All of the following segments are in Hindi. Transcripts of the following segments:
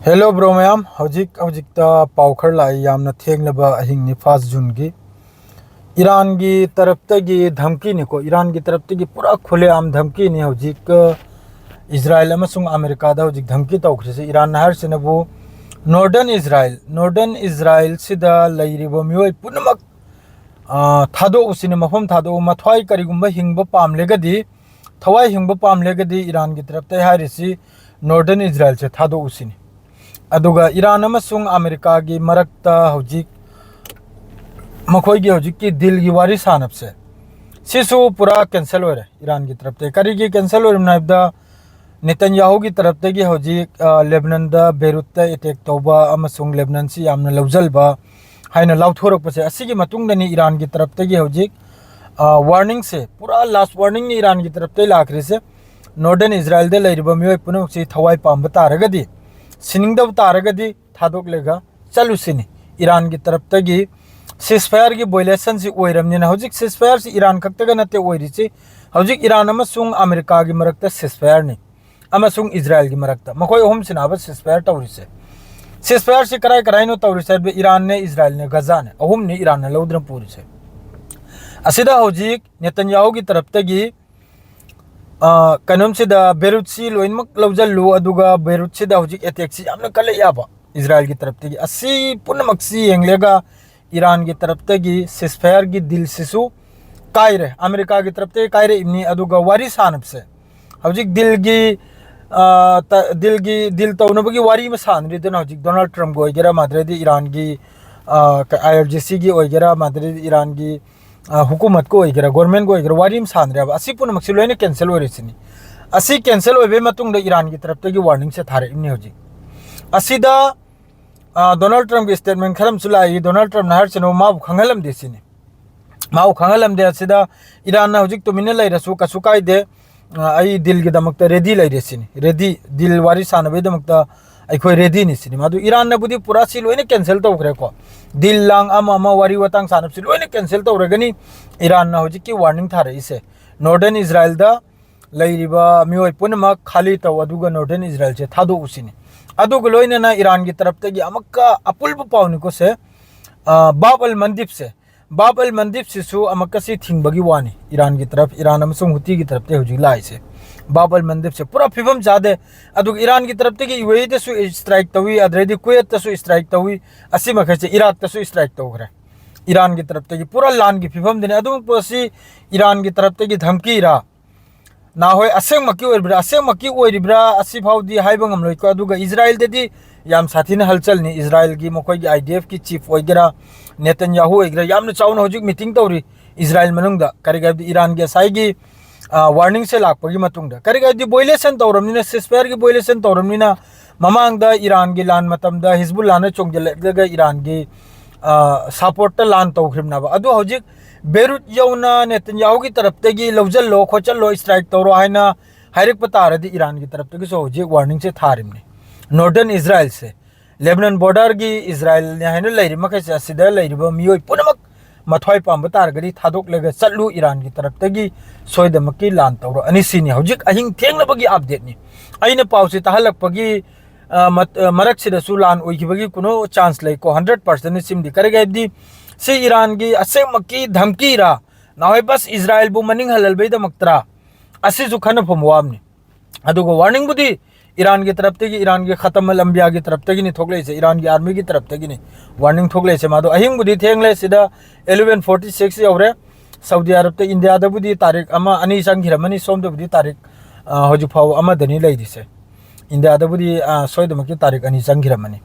हेलो ब्रो मैम हजिक पाखर लाई यामना थेंगलबा अहिंगनी 1 जून की ईरान की तरफ धमकी निको ईरान की तरफ पूरा खुलेआम धमकी ने हजिक इजराइल अमसुंग अमेरिका दा हजिक धमकी तौखरिसे ईरान हर सिनबु नॉर्दर्न इजराइल सिदा लैरिबो मियोय पुनमक थादो उसिने मफम थादो मथवाई करिगुंबा हिंगबा पामलेगदी थवाई हिंगबा पामलेगदी ईरान की तरफ ते हारिसी नॉर्दर्न इजराइल से थादो उसिने अदुगा ईरान अमसुंग अमेरिका की मरक्ता हजिक मखोई की दिल की वारी सानब से सिसु पूरा कैंसल हो रहा ईरान की तरफ से करी की कैंसल हो रहा नेतन्याहू की तरफ से हजिक लेबनान दा बेरूत अटैक तौबा अमसुंग लेबनान से यामना लौजलबा हाइना लाउथोरकपसे असिगी मतुंगदनी ईरान की तरफ से हजिक वार्निंग से पूरा लास्ट वार्निंग ईरान की तरफ से लाखरी से नॉर्दर्न इजराइल दे लैरिबा मियोय पुनमक से थवाई पाम तारगदी सिनिंगदब तारगदी थादोकलेगा चलुसिनी ईरान की तरफ तगी सीजफायर की वायलेशन से ओइरमनिना हजिक सीजफायर से ईरान खक्तगा नते ओइरिसे हजिक ईरान अमसुंग अमेरिका की मरक्ता सीजफायर नि अमसुंग इजराइल की मरक्ता मखोय अहुम सिनाबा सीजफायर तौरिसे सीजफायर से कराइनो तौरिसे ईरान ने इजराइल ने गजा ने अहुम ने ईरान ने लौद्रम पूरिसे असिदा हजिक नेतन्याहू की तरफ तगी कनम से बेरूत से लोइनमक लौजल्लु अदुगा बेरूत से हजिक अटैक से यामना कले याबा इजराइल की तरफ तगी असी पुनमक से येंगलेगा ईरान की तरफ तगी सीजफायर की दिल सिसु कायरे अमेरिका की तरफ ते कायरे इमनी अदुगा वारी सानब से हजिक दिल तौनबगी वारी में सान रिदन हजिक डोनाल्ड ट्रम्प को ओइगेरा माद्रेदी ईरान की IRGC की ओइगेरा माद्रेदी ईरान की हुकूमत को ओइगेरा गवर्नमेंट को ओइगेरा वारी में सान रेबा असी पुनमक से लोइने कैंसल हो रिसिनी असी कैंसल होबे मतुंग ईरान की तरफ तगी वार्निंग से थारे इमनी हजिक असिदा डोनाल्ड ट्रम्प की स्टेटमेंट खरम सुलाई डोनाल्ड ट्रम्प नहर चनो माबु खंगलम देसिनी माबु खंगलम दे असिदा ईरान ना हजिक तुमिने लैरसु कसु कायदे आई दिल की दमकता रेडी लैरेसिनी रेडी दिल वारी सानबे दमकता अखोय रेडी निसिनी मादु ईरान ना बुदी पूरा सी लोइने कैंसल तौखरे को दिल लांग अमा वारी वतांग सानब सी लोइने कैंसल तौरगनी ईरान ना हजिक की वार्निंग थारे इसे नॉर्दर्न इजराइल दा लैरिबा मियोय पुनमक खाली तौ अदुगा नॉर्दर्न इजराइल से थादो उसिनी अदुग लोइना ईरान की तरफ तगी अमक्का अपुल्ब पाउनिको से बाब अल मंदिब सिसु अमक्कसी थिंगबगी वानी ईरान की तरफ ईरान अमसुंग हुती की तरफ ते हुजिक लाई से बाब अल मंदिब से पूरा फिबम जादे अदुग ईरान की तरफ तगी यूएई दसु स्ट्राइक तवी अद्रेदी कुवैत तसु स्ट्राइक तवी असि मखसे इराक तसु स्ट्राइक तौखरे ईरान की तरफ तगी पूरा लान की फिबम देने अदुग पोसी ईरान की तरफ तगी धमकी रा ना होय असेंमकी ओइरिब्रा असि फाउदी हाइबंग हमलोइको अदुगा इजराइल देदी याम साथीने हलचल नि इजराइल की मखोय की IDF की चीफ ओइगेरा नेतन्याहू ओइगेरा यामना चाउना हजिक मीटिंग तौरी इजराइल मनुंगदा करिगाबदी ईरान के साइगी वार्निंग से लाकपगी मतुंगदा करिगाबदी वायलेशन तौरमनिना सीजफायर की वायलेशन तौरमनिना ममांगदा ईरान की लान मतमदा हिजबुल्लाह ने चोंगजलगा ईरान की सपोर्ट लान तौखरिमनाबा अदु हजिक बेरूत यौना नेतन्याहू की तरफ तगी लौजल्लो खोचल्लो स्ट्राइक तौरो हाइना हाइरक तारदी ईरान की तरफ तगी सो हजिक वार्निंग से थारिमने नॉर्दर्न इजराइल से लेबनान बॉर्डर की इजराइल ने हाइना लैरि मखैसे असिदा लैरिबा मियोय पुनमक मथवाई पाम तारगदी थादोकलेगा चल्लु ईरान की तरफ तगी सोयदमकी लान तौरो अनिसिनी हजिक अहिंग थेंगलबगी अपडेट नि आइना पाउसे तहलकपगी मरक सिदसु लान ओइखिबगी कुनो चांस लैको 100% सिमदी करेगाबदी से ईरान की असेंमकी धमकी रा ना बस इजराइल बु मनिंग हललबैदमक्तरा असि जुखन फमवामनि अदुगो वार्निंग बुदी ईरान की तरफ तगी ईरान के खत्म अल अंबिया की तरफ तगी नि थोकले से ईरान की आर्मी की तरफ तगी नि वार्निंग थोकले से मादो अहिंग बुदी थेंगले सिदा 1146 यौरे सऊदी अरब ते इंडिया दा बुदी तारीख अमा अनि संगिरमनि सोम दा बुदी तारीख हजु फाव अमा दनि लैदिसे इंडिया दा बुदी सोयदमकी तारीख अनि संगिरमनि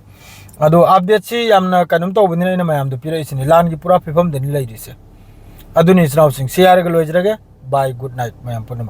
अदो अपडेट से यामना कनम तौबनिना इन मयाम दो पिराइसिनि लान की पूरा फिफम दनि लैदिसे अदुनि इस्राव सिंह सियारग लोइजरगे बाय गुड नाइट मयाम पुनम